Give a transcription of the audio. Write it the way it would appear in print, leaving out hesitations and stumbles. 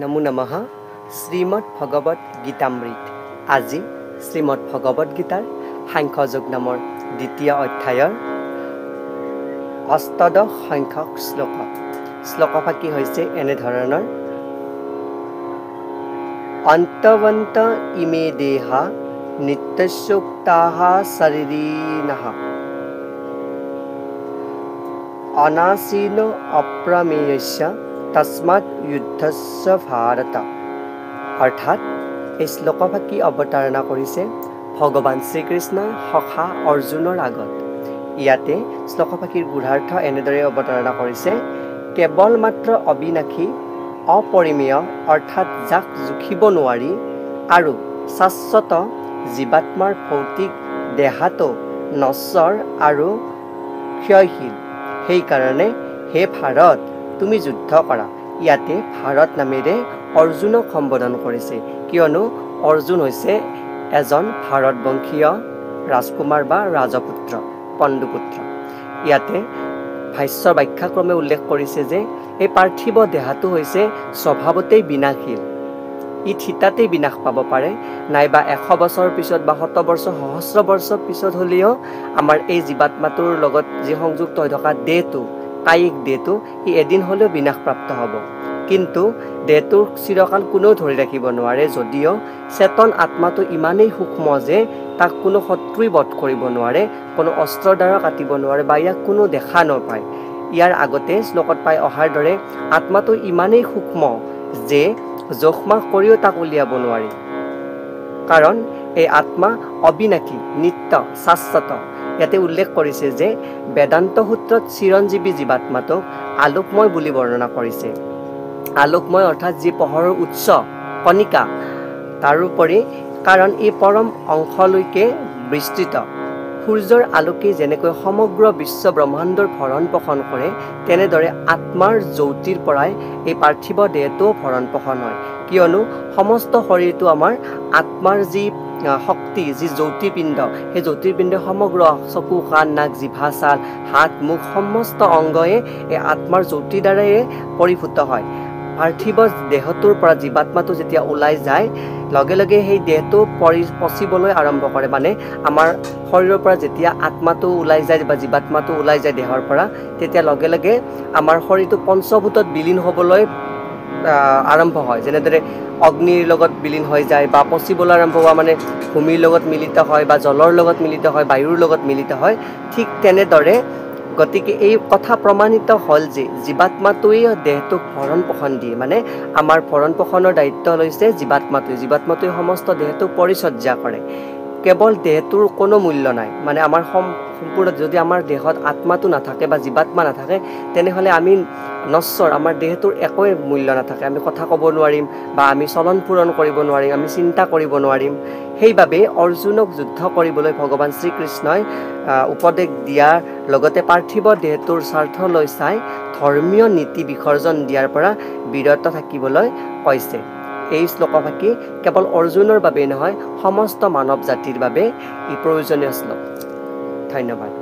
नमो नमः श्रीमद् भगवत गीतामृत আজি শ্ৰীমদ্ ভগৱত গীতাৰ সাংখ্যযোগ নামৰ দ্বিতীয় অধ্যায়ৰ অষ্টাদশ সংখ্যক শ্লোকফাকি হৈছে এনে ধৰণৰ অন্তৱন্ত ইমে দেহা নিত্যস্যোক্তাহ শৰীৰিণঃ অনাসীন অপ্ৰমেয়স্য তস্মাৎ যুদ্ধস্য ভাৰত। অৰ্থাৎ এই শ্লোকফাকি অৱতাৰণা কৰিছে ভগৱান শ্ৰীকৃষ্ণই সখা অৰ্জুনৰ আগত। ইয়াতে শ্লোকফাকিৰ গূঢ়াৰ্থ এনেদৰে অৱতাৰণা কৰিছে, কেৱল মাত্ৰ অবিনাশী অপৰিমেয় অৰ্থাৎ যাক জুখিব নোৱাৰি আৰু শাশ্বত জীৱাত্মাৰ ভৌতিক দেহাটো নশ্বৰ আৰু ক্ষয়শীল। সেইকাৰণে হে ভাৰত তুমি যুদ্ধ কৰা। ইয়াতে ভাৰত নামেৰে অৰ্জুনক সম্বোধন কৰিছে, কিয়নো অৰ্জুন হৈছে এজন ভাৰতবংশীয় ৰাজকুমাৰ বা ৰাজপুত্ৰ পণ্ডুপুত্ৰ। ইয়াতে ভাষ্যৰ ব্যাখ্যাক্ৰমে উল্লেখ কৰিছে যে এই পাৰ্থিৱ দেহাটো হৈছে স্বভাৱতেই বিনাশীল। ই থিতাতেই বিনাশ পাব পাৰে, নাইবা 100 বছৰ পিছত বা 100 বছৰ সহস্ৰ বছৰ পিছত হ'লেও আমাৰ এই জীৱাত্মাটোৰ লগত যি সংযুক্ত হৈ থকা দেহটো, কায়িক দেহটো, ই এদিন হ'লেও বিনাশপ্ৰাপ্ত হ'ব। কিন্তু দেহটোৰ চিৰকাল কোনেও ধৰি ৰাখিব নোৱাৰে, যদিও চেতন আত্মাটো ইমানেই সূক্ষ্ম যে তাক কোনো শত্ৰুই বধ কৰিব নোৱাৰে, কোনো অস্ত্ৰৰ দ্বাৰা কাটিব নোৱাৰে বা ইয়াক কোনো দেখা নাপায়। ইয়াৰ আগতে শ্লোকত পাই অহাৰ দৰে আত্মাটো ইমানেই সূক্ষ্ম যে জোখমাখ কৰিও তাক উলিয়াব নোৱাৰি, কাৰণ এই আত্মা অবিনাশী, নিত্য, শাশ্বত। ইয়াতে উল্লেখ কৰিছে যে বেদান্ত সূত্ৰত চিৰঞ্জীৱী জীৱাত্মাটোক আলোকময় বুলি বৰ্ণনা কৰিছে। আলোকময় অৰ্থাৎ যি পোহৰৰ উৎস, কণিকা। তাৰোপৰি কাৰণ এই পৰম অংশলৈকে বিস্তৃত। সূৰ্যৰ আলোকে যেনেকৈ সমগ্ৰ বিশ্ব ব্ৰহ্মাণ্ডৰ ভৰণ পোষণ কৰে, তেনেদৰে আত্মাৰ জ্যোতিৰ পৰাই এই পাৰ্থিৱ দেহটো ভৰণ পোষণ হয়। কিয়নো সমস্ত শৰীৰটো আমাৰ আত্মাৰ যি শক্তি, যি জ্যোতিৰ্পিণ্ড, সেই জ্যোতিৰ্পিণ্ডে সমগ্ৰ চকু, কাণ, নাক, জিভা, ছাল, হাত, মুখ সমস্ত অংগয়ে এই আত্মাৰ জ্যোতিৰ দ্বাৰাই পৰিভূত হয়। পাৰ্থিৱ দেহটোৰ পৰা জীৱাত্মাটো যেতিয়া ওলাই যায়, লগে লগে সেই দেহটো পচিবলৈ আৰম্ভ কৰে। মানে আমাৰ শৰীৰৰ পৰা যেতিয়া আত্মাটো ওলাই যায় বা জীৱাত্মাটো ওলাই যায় দেহৰ পৰা, তেতিয়া লগে লগে আমাৰ শৰীৰটো পঞ্চভূতত বিলীন হ'বলৈ আৰম্ভ হয়। যেনেদৰে অগ্নিৰ লগত বিলীন হৈ যায় বা পচিবলৈ আৰম্ভ হোৱা মানে ভূমিৰ লগত মিলিত হয় বা জলৰ লগত মিলিত হয়, বায়ুৰ লগত মিলিত হয়। ঠিক তেনেদৰে গতিকে এই কথা প্ৰমাণিত হ'ল যে জীৱাত্মাটোৱে দেহটোক ভৰণ পোষণ দিয়ে। মানে আমাৰ ভৰণ পোষণৰ দায়িত্ব লৈছে জীৱাত্মাটোৱে সমস্ত দেহটোক পৰিচৰ্যা কৰে। কেৱল দেহটোৰ কোনো মূল্য নাই। মানে আমাৰ সম্পূৰ্ণ যদি আমাৰ দেহত আত্মাটো নাথাকে বা জীৱাত্মা নাথাকে, তেনেহ'লে আমি নশ্বৰ, আমাৰ দেহটোৰ একোৱে মূল্য নাথাকে। আমি কথা ক'ব নোৱাৰিম বা আমি চলন ফুৰণ কৰিব নোৱাৰিম, আমি চিন্তা কৰিব নোৱাৰিম। সেইবাবে অৰ্জুনক যুদ্ধ কৰিবলৈ ভগৱান শ্ৰীকৃষ্ণই উপদেশ দিয়াৰ লগতে পাৰ্থিৱ দেহটোৰ স্বাৰ্থ লৈ চাই ধৰ্মীয় নীতি বিসৰ্জন দিয়াৰ পৰা বিৰত থাকিবলৈ কৈছে। এই শ্লোকফাকি কেৱল অৰ্জুনৰ বাবেই নহয়, সমস্ত মানৱ জাতিৰ বাবে ই প্ৰয়োজনীয় শ্লোক। ধন্যবাদ।